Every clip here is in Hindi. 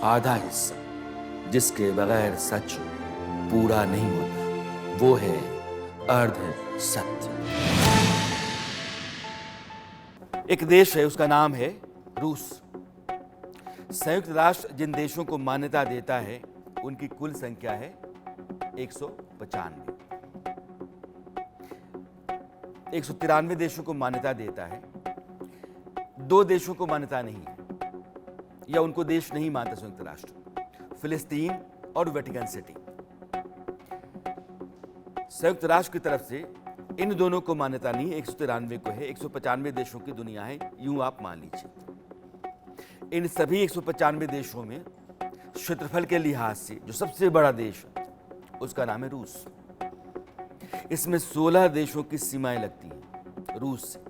आधा हिस्सा जिसके बगैर सच पूरा नहीं होता, वो है अर्ध सत्य। एक देश है, उसका नाम है रूस। संयुक्त राष्ट्र जिन देशों को मान्यता देता है उनकी कुल संख्या है 195। 193 देशों को मान्यता देता है, 2 देशों को मान्यता नहीं है या उनको देश नहीं मानता संयुक्त राष्ट्र, फिलिस्तीन और वेटिकन सिटी। संयुक्त राष्ट्र की तरफ से इन दोनों को मान्यता नहीं है, 193 को है। 195 देशों की दुनिया है, यूं आप मान लीजिए। इन सभी 195 देशों में क्षेत्रफल के लिहाज से जो सबसे बड़ा देश है उसका नाम है रूस। इसमें 16 देशों की सीमाएं लगती हैं रूस से।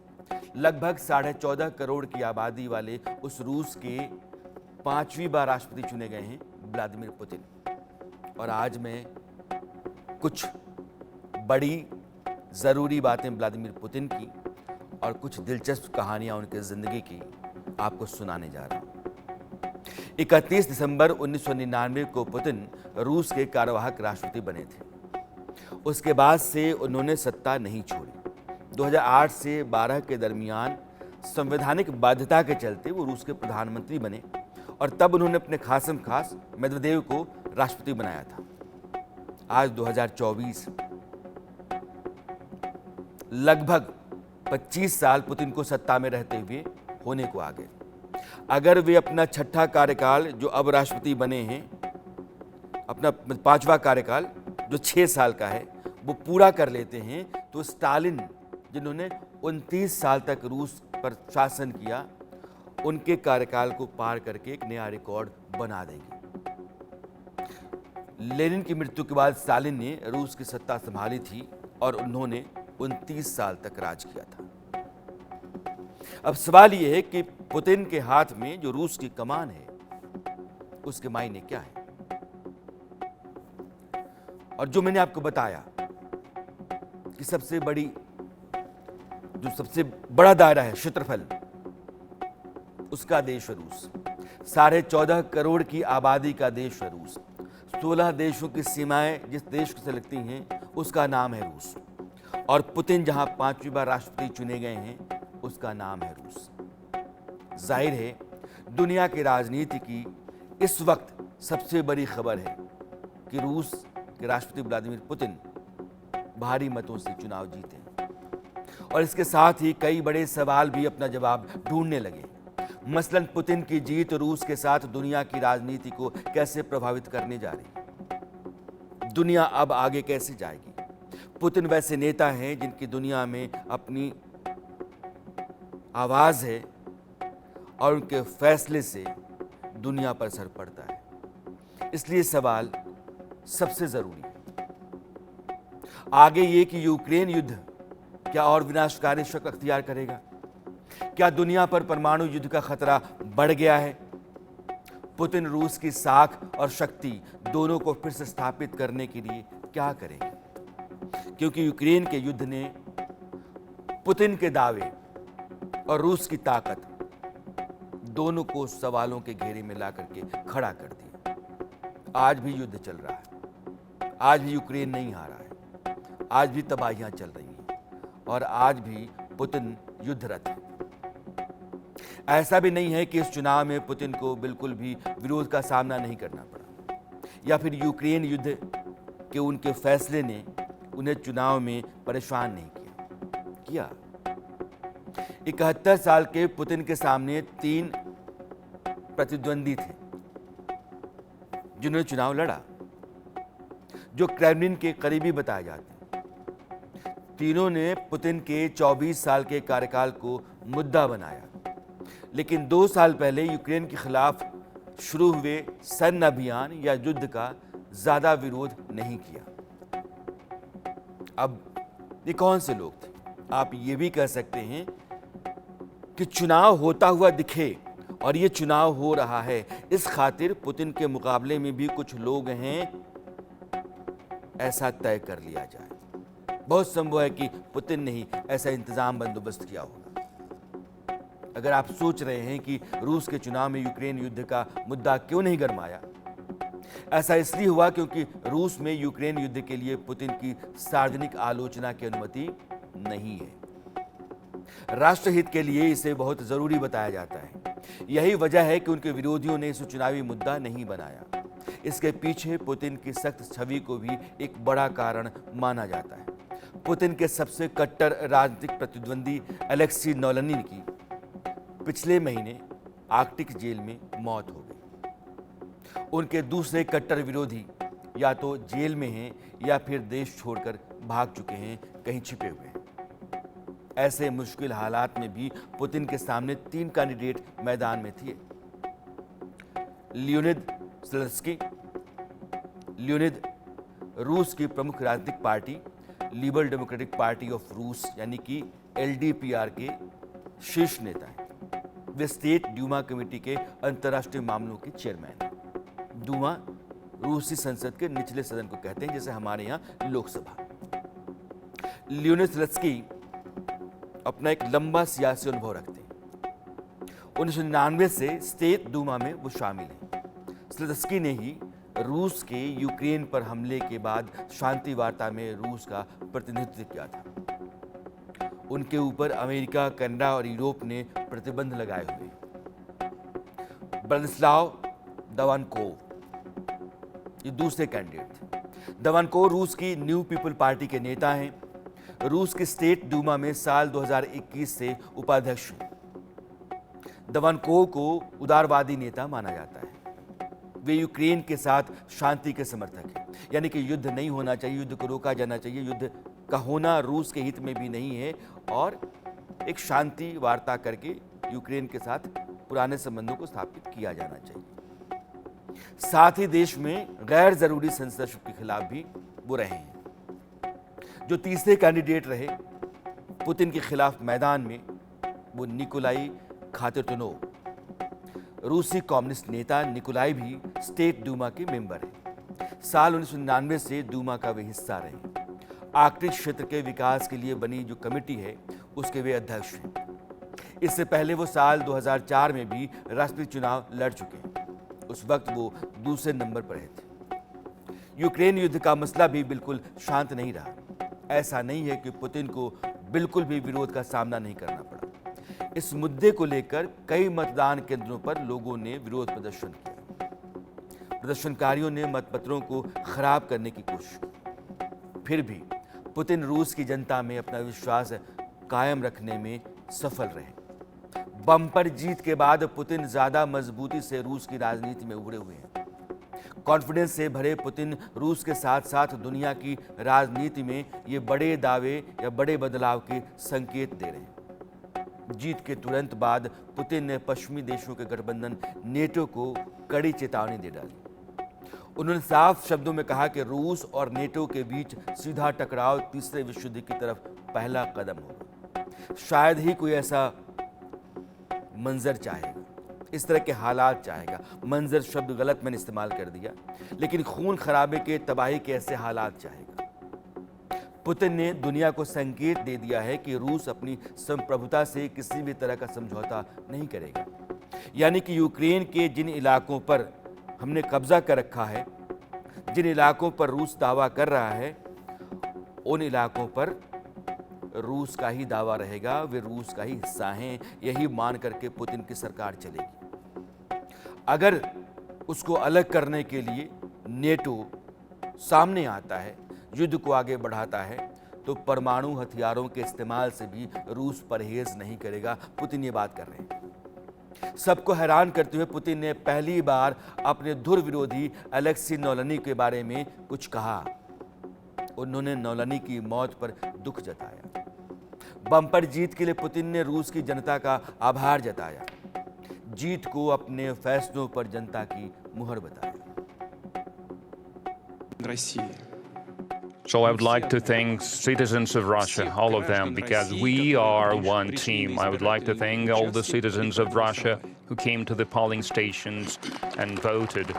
लगभग 14.5 करोड़ की आबादी वाले उस रूस के 5वीं बार राष्ट्रपति चुने गए हैं व्लादिमीर पुतिन। और आज मैं कुछ बड़ी ज़रूरी बातें व्लादिमीर पुतिन की और कुछ दिलचस्प कहानियां उनकी ज़िंदगी की आपको सुनाने जा रहा हूं। 31 दिसंबर 1999 को पुतिन रूस के कार्यवाहक राष्ट्रपति बने थे। उसके बाद से उन्होंने सत्ता नहीं छोड़ी। 2008 से 12 के दरमियान संवैधानिक बाध्यता के चलते वो रूस के प्रधानमंत्री बने और तब उन्होंने अपने खासम खास मेदवेदेव को राष्ट्रपति बनाया था। आज 2024, लगभग 25 साल पुतिन को सत्ता में रहते हुए होने को आ गए। अगर वे अपना छठा कार्यकाल, जो अब राष्ट्रपति बने हैं, अपना 5वां कार्यकाल जो 6 साल का है, वो पूरा कर लेते हैं तो स्टालिन, जिन्होंने 29 साल तक रूस पर शासन किया, उनके कार्यकाल को पार करके एक नया रिकॉर्ड बना देंगे। लेनिन की मृत्यु के बाद स्टालिन ने रूस की सत्ता संभाली थी और उन्होंने 29 साल तक राज किया था। अब सवाल यह है कि पुतिन के हाथ में जो रूस की कमान है उसके मायने क्या है। और जो मैंने आपको बताया कि सबसे बड़ा दायरा है क्षेत्रफल, उसका देश है रूस। 14.5 करोड़ की आबादी का देश है रूस। 16 देशों की सीमाएं जिस देश से लगती हैं उसका नाम है रूस। और पुतिन जहां 5वीं बार राष्ट्रपति चुने गए हैं उसका नाम है रूस। जाहिर है दुनिया की राजनीति की इस वक्त सबसे बड़ी खबर है कि रूस के राष्ट्रपति व्लादिमीर पुतिन भारी मतों से चुनाव जीते हैं। और इसके साथ ही कई बड़े सवाल भी अपना जवाब ढूंढने लगे। मसलन पुतिन की जीत रूस के साथ दुनिया की राजनीति को कैसे प्रभावित करने जा रही है। दुनिया अब आगे कैसे जाएगी। पुतिन वैसे नेता हैं जिनकी दुनिया में अपनी आवाज है और उनके फैसले से दुनिया पर असर पड़ता है। इसलिए सवाल सबसे जरूरी है आगे ये कि यूक्रेन युद्ध क्या और विनाशकारी शक्ल अख्तियार करेगा। क्या दुनिया पर परमाणु युद्ध का खतरा बढ़ गया है। पुतिन रूस की साख और शक्ति दोनों को फिर से स्थापित करने के लिए क्या करेंगे, क्योंकि यूक्रेन के युद्ध ने पुतिन के दावे और रूस की ताकत दोनों को सवालों के घेरे में ला करके खड़ा कर दिया। आज भी युद्ध चल रहा है, आज भी यूक्रेन नहीं हारा है, आज भी तबाहियां चल रही हैं और आज भी पुतिन युद्धरत है। ऐसा भी नहीं है कि इस चुनाव में पुतिन को बिल्कुल भी विरोध का सामना नहीं करना पड़ा या फिर यूक्रेन युद्ध के उनके फैसले ने उन्हें चुनाव में परेशान नहीं किया। 71 साल के पुतिन के सामने 3 प्रतिद्वंदी थे जिन्होंने चुनाव लड़ा, जो क्रेमलिन के करीबी बताए जाते हैं। तीनों ने पुतिन के 24 साल के कार्यकाल को मुद्दा बनाया, लेकिन 2 साल पहले यूक्रेन के खिलाफ शुरू हुए सैन्य अभियान या युद्ध का ज्यादा विरोध नहीं किया। अब ये कौन से लोग थे। आप ये भी कह सकते हैं कि चुनाव होता हुआ दिखे और ये चुनाव हो रहा है, इस खातिर पुतिन के मुकाबले में भी कुछ लोग हैं, ऐसा तय कर लिया जाए। बहुत संभव है कि पुतिन ने ही ऐसा इंतजाम बंदोबस्त किया होगा। अगर आप सोच रहे हैं कि रूस के चुनाव में यूक्रेन युद्ध का मुद्दा क्यों नहीं गरमाया, ऐसा इसलिए हुआ क्योंकि रूस में यूक्रेन युद्ध के लिए पुतिन की सार्वजनिक आलोचना की अनुमति नहीं है। राष्ट्रहित के लिए इसे बहुत जरूरी बताया जाता है। यही वजह है कि उनके विरोधियों ने इसे चुनावी मुद्दा नहीं बनाया। इसके पीछे पुतिन की सख्त छवि को भी एक बड़ा कारण माना जाता है। पुतिन के सबसे कट्टर राजनीतिक प्रतिद्वंदी अलेक्सी नावल्नी की पिछले महीने आर्कटिक जेल में मौत हो गई। उनके दूसरे कट्टर विरोधी या तो जेल में हैं या फिर देश छोड़कर भाग चुके हैं, कहीं छिपे हुए हैं। ऐसे मुश्किल हालात में भी पुतिन के सामने 3 कैंडिडेट मैदान में थे। लियोनिद स्लत्स्की। लियोनिद रूस की प्रमुख राजनीतिक party liberal democratic party of रूस यानी कि LDPR के शीर्ष नेता हैं। वे स्टेट ड्यूमा कमेटी के अंतर्राष्ट्रीय मामलों के चेयरमैन हैं। दूमा रूसी संसद के निचले सदन को कहते हैं, जैसे हमारे यहाँ लोकसभा। लियोनिद स्लत्स्की अपना एक लंबा सियासी अनुभव रखते हैं। 1999 से स्टेट दूमा में वो शामिल हैं। स्लत्स्की ने ही रूस के यूक्रेन पर हमले के बाद शांति वार्ता में रूस का प्रतिनिधित्व किया था। उनके ऊपर अमेरिका, कनाडा और यूरोप ने प्रतिबंध लगाए हुए। ब्रानिस्लाव दवानकोव ये दूसरे कैंडिडेट थे। दवानकोव रूस की न्यू पीपल पार्टी के नेता हैं। रूस के स्टेट दूमा में साल 2021 से उपाध्यक्ष हैं। दवानकोव को उदारवादी नेता माना जाता है। वे यूक्रेन के साथ शांति के समर्थक हैं, यानी कि युद्ध नहीं होना चाहिए, युद्ध को रोका जाना चाहिए, युद्ध का होना रूस के हित में भी नहीं है और एक शांति वार्ता करके यूक्रेन के साथ पुराने संबंधों को स्थापित किया जाना चाहिए। साथ ही देश में गैर जरूरी सेंसरशिप के खिलाफ भी वो रहे हैं। जो तीसरे कैंडिडेट रहे पुतिन के खिलाफ मैदान में, वो निकोलाई खातिरतुनोव। रूसी कम्युनिस्ट नेता निकोलाई भी स्टेट दूमा के मेंबर हैं। साल 1999 से दूमा का वे हिस्सा रहे। आर्कटिक क्षेत्र के विकास के लिए बनी जो कमेटी है उसके वे अध्यक्ष हैं। इससे पहले वो साल 2004 में भी राष्ट्रीय चुनाव लड़ चुके हैं। उस वक्त वो दूसरे नंबर पर रहे थे। यूक्रेन युद्ध का मसला भी बिल्कुल शांत नहीं रहा। ऐसा नहीं है कि पुतिन को बिल्कुल भी विरोध का सामना नहीं करना पड़ा। इस मुद्दे को लेकर कई मतदान केंद्रों पर लोगों ने विरोध प्रदर्शन किया। प्रदर्शनकारियों ने मतपत्रों को खराब करने की कोशिश की। फिर भी पुतिन रूस की जनता में अपना विश्वास कायम रखने में सफल रहे। बम्पर जीत के बाद पुतिन ज्यादा मजबूती से रूस की राजनीति में उभरे हुए हैं। कॉन्फिडेंस से भरे पुतिन रूस के साथ साथ दुनिया की राजनीति में ये बड़े दावे या बड़े बदलाव के संकेत दे रहे हैं। जीत के तुरंत बाद पुतिन ने पश्चिमी देशों के गठबंधन नेटो को कड़ी चेतावनी दे डाली। उन्होंने साफ शब्दों में कहा कि रूस और नेटो के बीच सीधा टकराव तीसरे विश्व युद्ध की तरफ पहला कदम होगा। शायद ही कोई ऐसा मंजर चाहेगा, इस तरह के हालात चाहेगा। मंजर शब्द गलत मैंने इस्तेमाल कर दिया, लेकिन खून खराबे के, तबाही के ऐसे हालात चाहेगा। पुतिन ने दुनिया को संकेत दे दिया है कि रूस अपनी संप्रभुता से किसी भी तरह का समझौता नहीं करेगा। यानी कि यूक्रेन के जिन इलाकों पर हमने कब्जा कर रखा है, जिन इलाकों पर रूस दावा कर रहा है, उन इलाकों पर रूस का ही दावा रहेगा, वे रूस का ही हिस्सा हैं, यही मान करके पुतिन की सरकार चलेगी। अगर उसको अलग करने के लिए नेटो सामने आता है, युद्ध को आगे बढ़ाता है, तो परमाणु हथियारों के इस्तेमाल से भी रूस परहेज नहीं करेगा। पुतिन ये बात कर रहे हैं। सबको हैरान करते हुए पुतिन ने पहली बार अपने धुर विरोधी अलेक्सी नावल्नी के बारे में कुछ कहा। उन्होंने नावल्नी की मौत पर दुख जताया। बम्पर जीत के लिए पुतिन ने रूस की जनता का आभार जताया। जीत को अपने फैसलों पर जनता की मुहर बताया। So I would like to thank citizens of Russia, all of them, because we are one team. I would like to thank all the citizens of Russia who came to the polling stations and voted.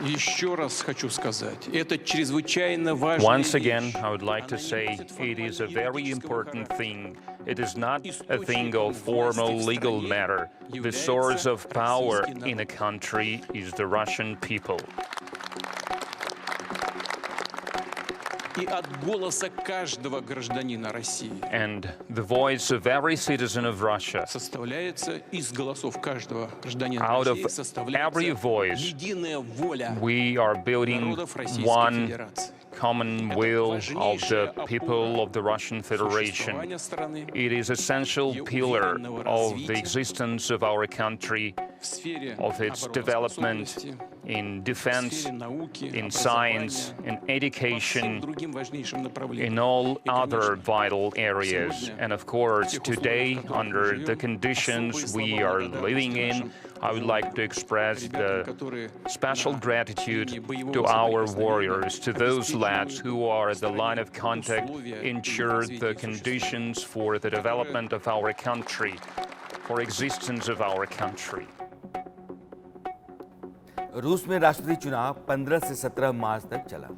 Еще раз хочу сказать, это чрезвычайно важная Once again, вещь. I would like to Она не say носит it is a формально very юридического important характера. thing. It is not a thing Источником of formal власти в legal стране matter. The является source of power российский in a народ. country is the Russian people. И от голоса каждого гражданина России And the voice of every citizen of Russia, составляется из голосов каждого гражданина out России of составляется every voice, единая воля we are building народов Российской one Федерации. common will of the people of the Russian Federation. Существование страны It is essential pillar of the existence of our country, в сфере of its development обороноспособности, in в defense, сфере науки, in science, образования, in по всем education, другим важнейшим направлениям. in all И, конечно, other vital areas. сегодня, And of course, в тех today, условиях, в которых мы under the живем, conditions особые we слова are благодарности living in, нашим I would like to express ребятам, the которые special на gratitude линии боевого to our соприкосновения warriors, to those lads who are at the line of обеспечивают contact, условия и ensure the развитие conditions for the development of our country, for existence of our country. रूस में राष्ट्रपति चुनाव 15 से 17 मार्च तक चला।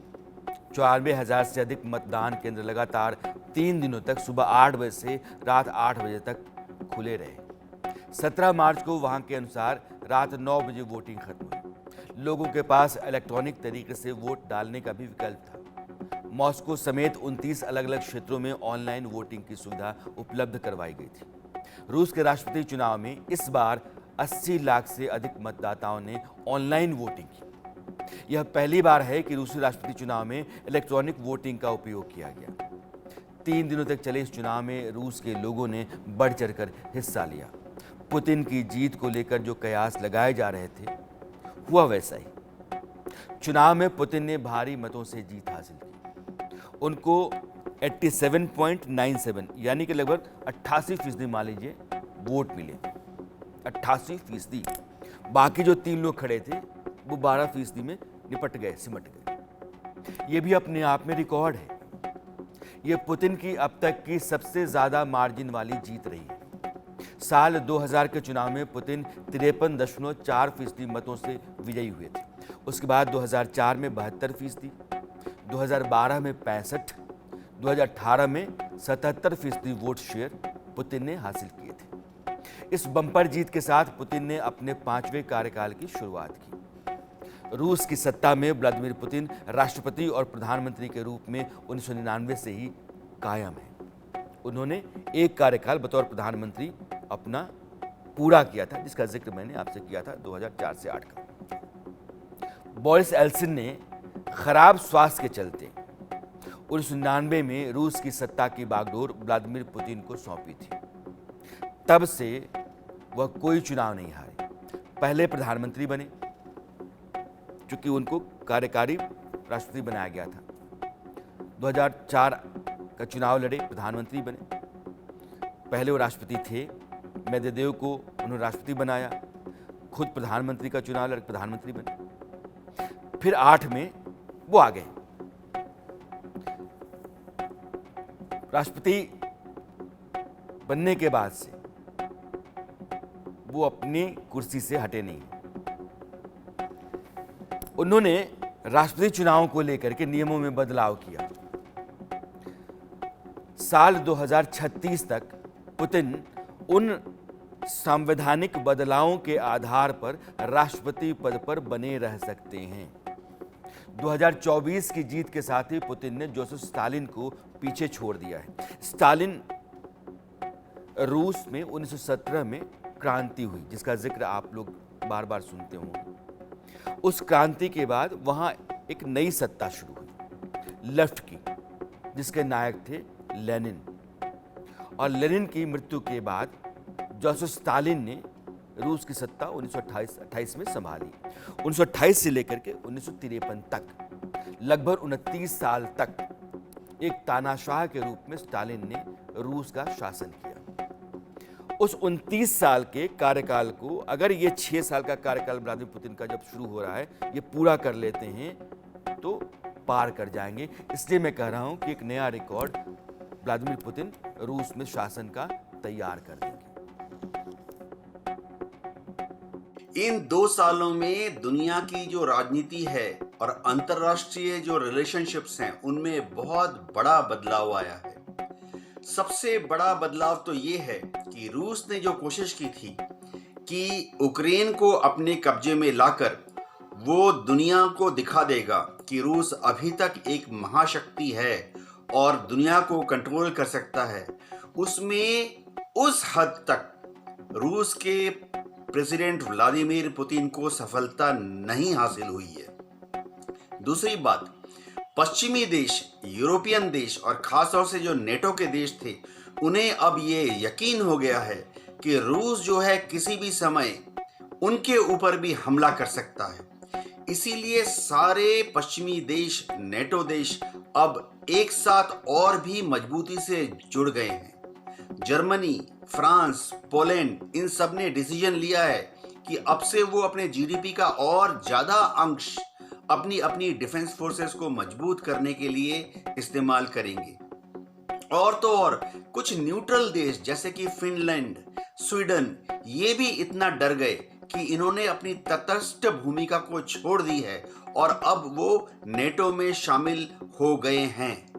94,000 से अधिक मतदान केंद्र लगातार 3 दिनों तक सुबह 8 बजे से रात 8 बजे तक खुले रहे। 17 मार्च को वहां के अनुसार रात 9 बजे वोटिंग खत्म हुई। लोगों के पास इलेक्ट्रॉनिक तरीके से वोट डालने का भी विकल्प था। मॉस्को समेत 29 अलग अलग क्षेत्रों में ऑनलाइन वोटिंग की सुविधा उपलब्ध करवाई गई थी। रूस के राष्ट्रपति चुनाव में इस बार 80 लाख से अधिक मतदाताओं ने ऑनलाइन वोटिंग की। यह पहली बार है कि रूसी राष्ट्रपति चुनाव में इलेक्ट्रॉनिक वोटिंग का उपयोग किया गया। 3 दिनों तक चले इस चुनाव में रूस के लोगों ने बढ़ चढ़कर हिस्सा लिया। पुतिन की जीत को लेकर जो कयास लगाए जा रहे थे, हुआ वैसा ही। चुनाव में पुतिन ने भारी मतों से जीत हासिल की। उनको 87.97 यानी कि लगभग 88% मान लीजिए वोट मिले। 88%। बाकी जो 3 लोग खड़े थे वो 12% में निपट गए, सिमट गए। ये भी अपने आप में रिकॉर्ड है। ये पुतिन की अब तक की सबसे ज्यादा मार्जिन वाली जीत रही है। साल 2000 के चुनाव में पुतिन 53.4% मतों से विजयी हुए थे। उसके बाद 2004 में 72%, 2012 में 65%, 2018 में 77% वोट शेयर पुतिन ने हासिल किए थे। इस बम्पर जीत के साथ पुतिन ने अपने 5वें कार्यकाल की शुरुआत की। रूस की सत्ता में व्लादिमीर पुतिन राष्ट्रपति और प्रधानमंत्री के रूप में 1999 से ही कायम है। उन्होंने एक कार्यकाल बतौर प्रधानमंत्री अपना पूरा किया था, जिसका जिक्र मैंने आपसे किया था 2004 से 8 का। बोरिस एल्सिन ने खराब स्वास्थ्य के चलते 1999 में रूस की सत्ता की बागडोर व्लादिमीर पुतिन को सौंपी थी। तब से वह कोई चुनाव नहीं हारे। पहले प्रधानमंत्री बने, चूंकि उनको कार्यकारी राष्ट्रपति बनाया गया था। 2004 का चुनाव लड़े, प्रधानमंत्री बने। पहले वो राष्ट्रपति थे, मेदवेदेव को उन्होंने राष्ट्रपति बनाया, खुद प्रधानमंत्री का चुनाव लड़े, प्रधानमंत्री बने। फिर 8 में वो आ गए। राष्ट्रपति बनने के बाद से वो अपनी कुर्सी से हटे नहीं। उन्होंने राष्ट्रपति चुनावों को लेकर के नियमों में बदलाव किया। साल 2036 तक पुतिन उन संवैधानिक बदलावों के आधार पर राष्ट्रपति पद पर बने रह सकते हैं। 2024 की जीत के साथ ही पुतिन ने जोसेफ स्टालिन को पीछे छोड़ दिया है। स्टालिन रूस में 1917 में क्रांति हुई, जिसका जिक्र आप लोग बार बार सुनते होंगे। उस क्रांति के बाद वहां एक नई सत्ता शुरू हुई, लेफ्ट की, जिसके नायक थे लेनिन। और लेनिन की मृत्यु के बाद जोसेफ स्टालिन ने रूस की सत्ता 1928 में संभाली। 1928 से लेकर के 1953 तक लगभग 29 साल तक एक तानाशाह के रूप में स्टालिन ने रूस का शासन किया। उस 29 साल के कार्यकाल को अगर ये 6 साल का कार्यकाल व्लादिमीर पुतिन का जब शुरू हो रहा है, ये पूरा कर लेते हैं तो पार कर जाएंगे। इसलिए मैं कह रहा हूं कि एक नया रिकॉर्ड व्लादिमीर पुतिन रूस में शासन का तैयार कर देंगे। इन 2 सालों में दुनिया की जो राजनीति है और अंतर्राष्ट्रीय जो रिलेशनशिप्स हैं उनमें बहुत बड़ा बदलाव आया है। सबसे बड़ा बदलाव तो ये है कि रूस ने जो कोशिश की थी कि यूक्रेन को अपने कब्जे में लाकर वो दुनिया को दिखा देगा कि रूस अभी तक एक महाशक्ति है और दुनिया को कंट्रोल कर सकता है, उसमें उस हद तक रूस के प्रेसिडेंट व्लादिमीर पुतिन को सफलता नहीं हासिल हुई है। दूसरी बात, पश्चिमी देश, यूरोपियन देश और खासतौर से जो नेटो के देश थे, उन्हें अब ये यकीन हो गया है कि रूस जो है किसी भी समय उनके ऊपर भी हमला कर सकता है। इसीलिए सारे पश्चिमी देश, नेटो देश अब एक साथ और भी मजबूती से जुड़ गए हैं। जर्मनी, फ्रांस, पोलैंड, इन सब ने डिसीजन लिया है कि अब से वो अपने जीडीपी का और ज़्यादा अंश अपनी अपनी डिफेंस फोर्सेस को मजबूत करने के लिए इस्तेमाल करेंगे। और तो और कुछ न्यूट्रल देश जैसे कि फिनलैंड, स्वीडन, ये भी इतना डर गए कि इन्होंने अपनी तटस्थ भूमिका को छोड़ दी है और अब वो नेटो में शामिल हो गए हैं।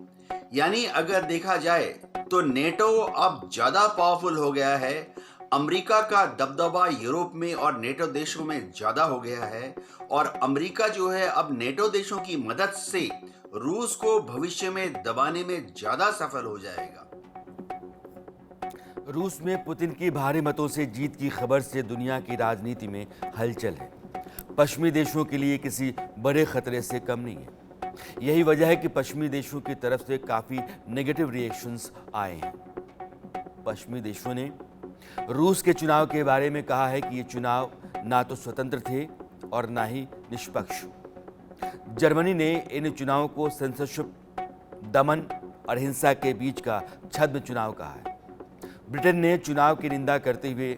यानी अगर देखा जाए तो नेटो अब ज़्यादा पावरफुल हो गया है, अमेरिका का दबदबा यूरोप में और नेटो देशों में ज़्यादा हो गया है और अमेरिका जो है अब नेटो देशों की मदद से रूस को भविष्य में दबाने में ज़्यादा सफल हो जाएगा। रूस में पुतिन की भारी मतों से जीत की खबर से दुनिया की राजनीति में हलचल है। पश्चिमी देशों के लिए किसी बड़े खतरे से कम नहीं है। यही वजह है कि पश्चिमी देशों की तरफ से काफ़ी नेगेटिव रिएक्शंस आए हैं। पश्चिमी देशों ने रूस के चुनाव के बारे में कहा है कि ये चुनाव ना तो स्वतंत्र थे और ना ही निष्पक्ष। जर्मनी ने इन चुनावों को सेंसरशिप, दमन और हिंसा के बीच का छद्म चुनाव कहा है। ब्रिटेन ने चुनाव की निंदा करते हुए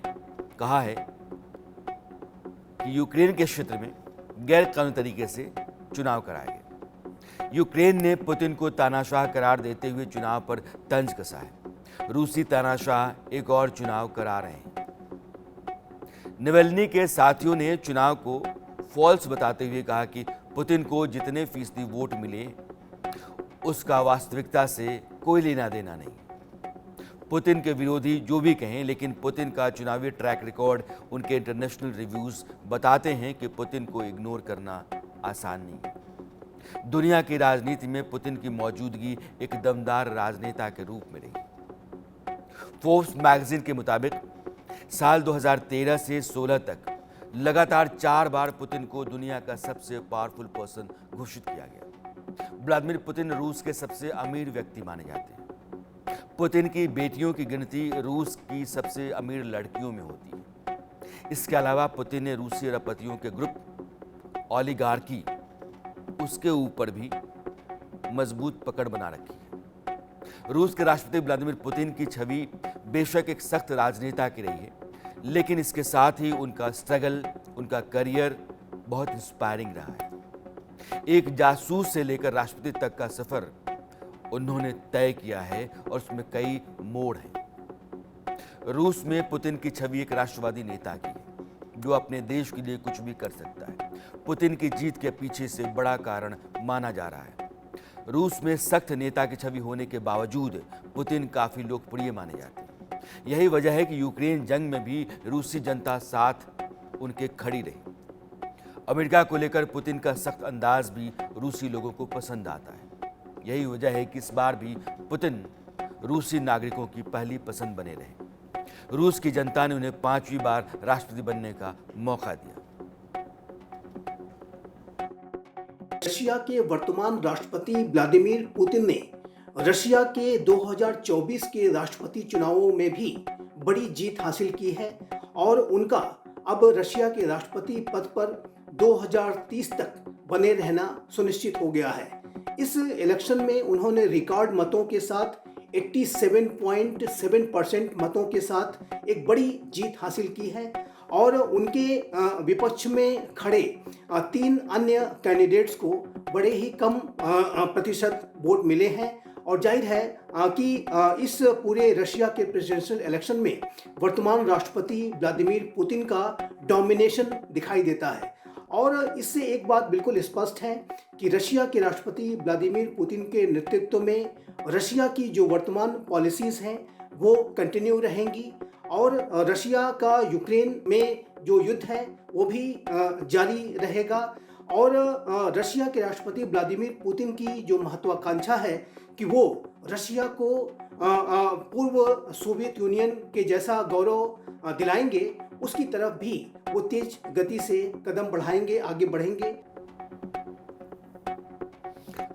कहा है कि यूक्रेन के क्षेत्र में गैर कानूनी तरीके से चुनाव कराए गए। यूक्रेन ने पुतिन को तानाशाह करार देते हुए चुनाव पर तंज कसा है। रूसी तानाशाह एक और चुनाव करा रहे हैं। नवेल्नी के साथियों ने चुनाव को फॉल्स बताते हुए कहा कि पुतिन को जितने फीसदी वोट मिले उसका वास्तविकता से कोई लेना देना नहीं। पुतिन के विरोधी जो भी कहें, लेकिन पुतिन का चुनावी ट्रैक रिकॉर्ड, उनके इंटरनेशनल रिव्यूज बताते हैं कि पुतिन को इग्नोर करना आसान नहीं है। दुनिया की राजनीति में पुतिन की मौजूदगी एक दमदार राजनेता के रूप में रही। फोर्ब्स मैगजीन के मुताबिक साल 2013 से 16 तक लगातार 4 बार पुतिन को दुनिया का सबसे पावरफुल पर्सन घोषित किया गया। व्लादिमीर पुतिन रूस के सबसे अमीर व्यक्ति माने जाते हैं। पुतिन की बेटियों की गिनती रूस की सबसे अमीर लड़कियों में होती है। इसके अलावा पुतिन ने रूसी अरबपतियों के ग्रुप ओलिगार्की, उसके ऊपर भी मजबूत पकड़ बना रखी है। रूस के राष्ट्रपति व्लादिमीर पुतिन की छवि बेशक एक सख्त राजनेता की रही है, लेकिन इसके साथ ही उनका स्ट्रगल, उनका करियर बहुत इंस्पायरिंग रहा है। एक जासूस से लेकर राष्ट्रपति तक का सफर उन्होंने तय किया है और उसमें कई मोड़ हैं। रूस में पुतिन की छवि एक राष्ट्रवादी नेता की है जो अपने देश के लिए कुछ भी कर सकता है। पुतिन की जीत के पीछे से बड़ा कारण माना जा रहा है। रूस में सख्त नेता की छवि होने के बावजूद पुतिन काफी लोकप्रिय माने जाते हैं। यही वजह है कि यूक्रेन जंग में भी रूसी जनता साथ उनके खड़ी रही। अमेरिका को लेकर पुतिन का सख्त अंदाज भी रूसी लोगों को पसंद आता है। यही वजह है कि इस बार भी पुतिन रूसी नागरिकों की पहली पसंद बने रहे। रूस की जनता ने उन्हें 5वीं बार राष्ट्रपति बनने का मौका दिया। रशिया के वर्तमान राष्ट्रपति व्लादिमीर पुतिन ने रशिया के 2024 के राष्ट्रपति चुनावों में भी बड़ी जीत हासिल की है और उनका अब रशिया के राष्ट्रपति पद पर 2030 तक बने रहना सुनिश्चित हो गया है। इस इलेक्शन में उन्होंने रिकॉर्ड मतों के साथ 87.7% मतों के साथ एक बड़ी जीत हासिल की है और उनके विपक्ष में खड़े 3 अन्य कैंडिडेट्स को बड़े ही कम प्रतिशत वोट मिले हैं और जाहिर है कि इस पूरे रशिया के प्रेसिडेंशियल इलेक्शन में वर्तमान राष्ट्रपति व्लादिमीर पुतिन का डोमिनेशन दिखाई देता है। और इससे एक बात बिल्कुल स्पष्ट है कि रशिया के राष्ट्रपति व्लादिमीर पुतिन के नेतृत्व में रशिया की जो वर्तमान पॉलिसीज़ हैं वो कंटिन्यू रहेंगी और रशिया का यूक्रेन में जो युद्ध है वो भी जारी रहेगा। और रशिया के राष्ट्रपति व्लादिमीर पुतिन की जो महत्वाकांक्षा है कि वो रशिया को पूर्व सोवियत यूनियन के जैसा गौरव दिलाएंगे, उसकी तरफ भी वो तेज गति से कदम बढ़ाएंगे, आगे बढ़ेंगे।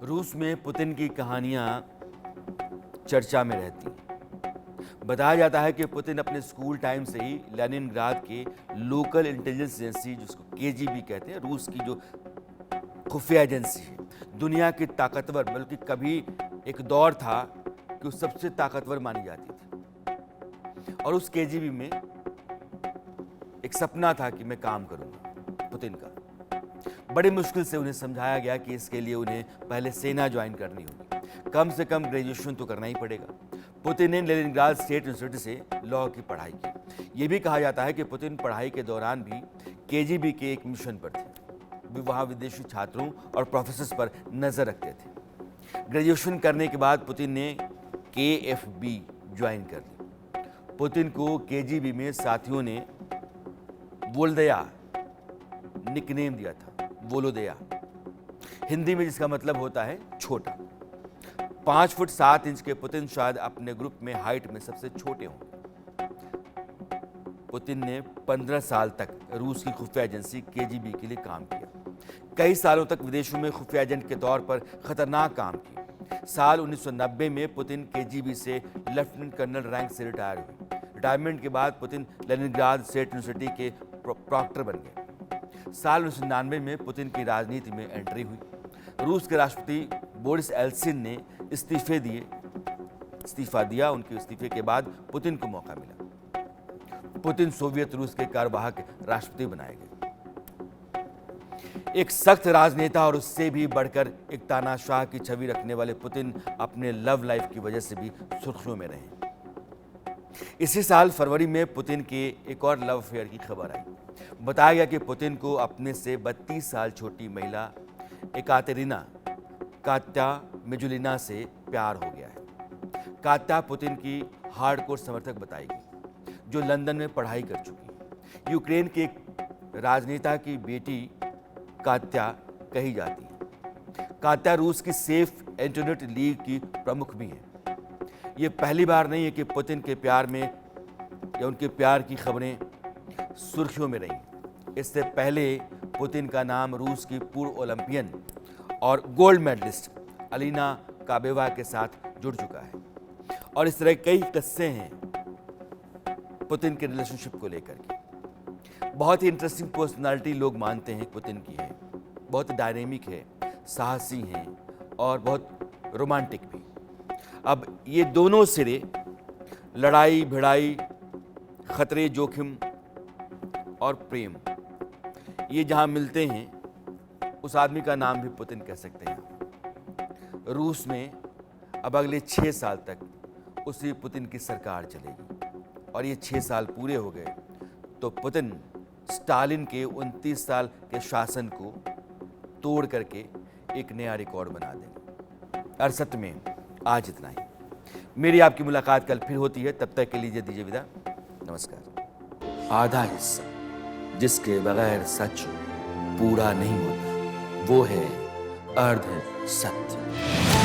रूस में पुतिन की कहानियां चर्चा में रहती हैं। बताया जाता है कि पुतिन अपने स्कूल टाइम से ही लेनिनग्राद के लोकल इंटेलिजेंस एजेंसी, जिसको केजीबी कहते हैं, रूस की जो खुफिया एजेंसी है, दुनिया की ताकतवर, बल्कि कभी एक दौर था कि वो सबसे ताकतवर मानी जाती थी। और उस केजीबी में एक सपना था कि मैं काम करूंगा पुतिन का। बड़ी मुश्किल से उन्हें समझाया गया कि इसके लिए उन्हें पहले सेना ज्वाइन करनी होगी, कम से कम ग्रेजुएशन तो करना ही पड़ेगा। पुतिन ने लेनिनग्राद स्टेट यूनिवर्सिटी से लॉ की पढ़ाई की। ये भी कहा जाता है कि पुतिन पढ़ाई के दौरान भी केजीबी के एक मिशन पर थे। वे वहाँ विदेशी छात्रों और प्रोफेसर्स पर नज़र रखते थे। ग्रेजुएशन करने के बाद पुतिन ने KFB ज्वाइन कर ली। पुतिन को केजीबी में साथियों ने वोल्दया निकनेम दिया था, वोलोदया, हिंदी में जिसका मतलब होता है छोटा। 5 फुट 7 इंच के पुतिन शायद अपने ग्रुप में हाइट में सबसे छोटे होंगे। पुतिन ने 15 साल तक रूस की खुफिया एजेंसी केजीबी के लिए काम किया। कई सालों तक विदेशों में खुफिया एजेंट के तौर पर खतरनाक काम किए। साल 1990 में पुतिन केजीबी से लेफ्टिनेंट कर्नल रैंक से रिटायर हुए। रिटायरमेंट के बाद पुतिन लेनिनग्राद स्टेट यूनिवर्सिटी के प्रॉक्टर बन गए। साल 1999 में पुतिन की राजनीति में एंट्री हुई। रूस के राष्ट्रपति बोरिस एल्सिन ने इस्तीफा दिया। उनके इस्तीफे के बाद पुतिन को मौका मिला। पुतिन सोवियत रूस के कार्यवाहक राष्ट्रपति बनाए गए। एक सख्त राजनेता और उससे भी बढ़कर एक तानाशाह की छवि रखने वाले पुतिन अपने लव लाइफ की वजह से भी सुर्खियों में रहे। इसी साल फरवरी में पुतिन के एक और लव अफेयर की खबर आई। बताया गया कि पुतिन को अपने से 32 साल छोटी महिला एकातेरिना कात्या मिजुलिना से प्यार हो गया है। कात्या पुतिन की हार्डकोर समर्थक बताई गई, जो लंदन में पढ़ाई कर चुकी है। यूक्रेन के एक राजनेता की बेटी कात्या कही जाती है। कात्या रूस की सेफ इंटरनेट लीग की प्रमुख भी है। ये पहली बार नहीं है कि पुतिन के प्यार में या उनके प्यार की खबरें सुर्खियों में रहीं। इससे पहले पुतिन का नाम रूस की पूर्व ओलंपियन और गोल्ड मेडलिस्ट अलीना काबेवा के साथ जुड़ चुका है। और इस तरह कई किस्से हैं पुतिन के रिलेशनशिप को लेकर के। बहुत ही इंटरेस्टिंग पर्सनालिटी लोग मानते हैं पुतिन की है। बहुत डायनेमिक है, साहसी हैं और बहुत रोमांटिक भी। अब ये दोनों सिरे, लड़ाई भिड़ाई, खतरे जोखिम और प्रेम, ये जहां मिलते हैं उस आदमी का नाम भी पुतिन कह सकते हैं। रूस में अब अगले 6 साल तक उसी पुतिन की सरकार चलेगी। और ये 6 साल पूरे हो गए तो पुतिन स्टालिन के 29 साल के शासन को तोड़ करके एक नया रिकॉर्ड बना देंगे। अरसत में आज इतना ही। मेरी आपकी मुलाकात कल फिर होती है। तब तक के लिए दीजिए विदा। नमस्कार। आधा हिस्सा जिसके बगैर सच पूरा नहीं होता, वो है अर्ध सत्य।